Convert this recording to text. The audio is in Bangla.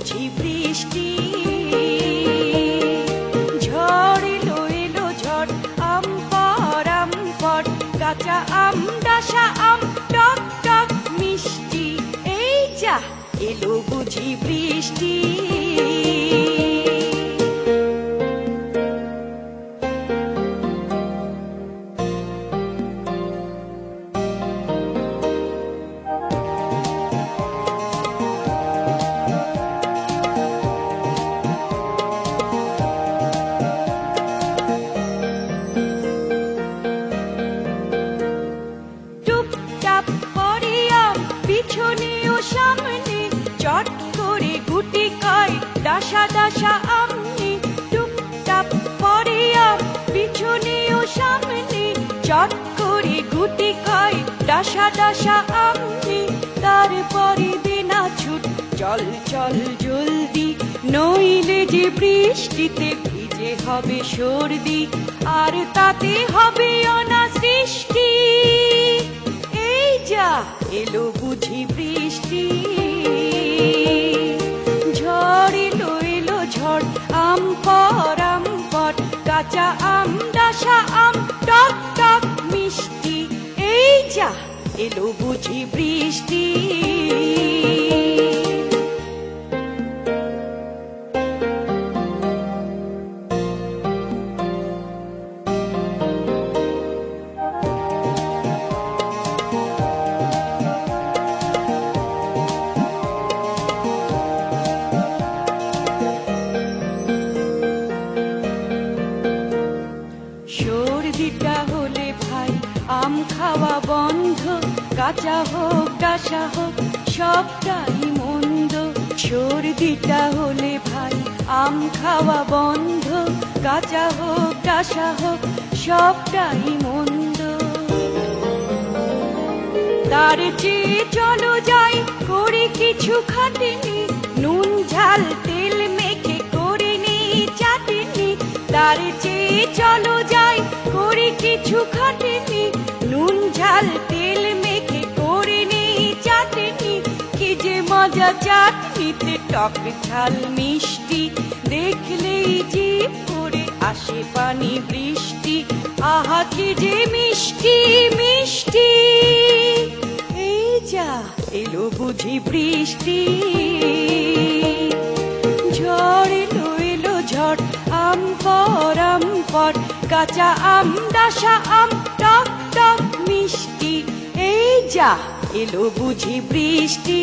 বুঝি বৃষ্টি। ঝড় এলো এলো ঝড়, আম পর কাঁচা আম, ডাসা আম, টক টক মিষ্টি। এই যা এলো বুঝি বৃষ্টি। টুপটাপ পরে আম, পিছনে ও সামনে, চট করে গুটি কয় ডাসা ডাসা আমনি। টুপটাপ পরে আম, পিছনে ও সামনে, চট করে গুটি কয় ডাসা ডাসা আমনি। তারপরে দেনা ছুট, চল চল জলদি, নইলে যে বৃষ্টিতে ভিজে হবে সর্দি, আর তাতে হবে অনাসৃষ্টি। এই যা এলো বুঝি বৃষ্টি। ঝড় এলো এলো ঝড়, আম পর কাঁচা আম, ডাসা আম, টক টক মিষ্টি। এই যা এলো বুঝি বৃষ্টি। সর্দিটা হলে ভাই আম খাওয়া বন্ধ, কাঁচা হোক ডাসা হোক সবটাই মন্দ। সর্দিটা হলে ভাই আম খাওয়া বন্ধ, কাঁচা হোক ডাসা হোক সবটাই মন্দ। তার চেয়ে চলো যাই করে কিছু খাটেনি, নুন ঝাল তেল মেখে করে নি চাটনি। তার চেয়ে চলো যাই করে কিছু খাটেনি, নুন ঝাল তেল মেখে করে নি চাটনি। কি যে মজা চাটনিতে, টক ঝাল মিষ্টি, দেখলেই জিভ করে আসে পানি বৃষ্টি। আহা কি যে মিষ্টি মিষ্টি। এই যা এলো বুঝি বৃষ্টি। ঝড় এলো এলো ঝড়, আম পর কাঁচা আম, ডাসা আম, টক টক মিষ্টি। এই যা এলো বুঝি বৃষ্টি।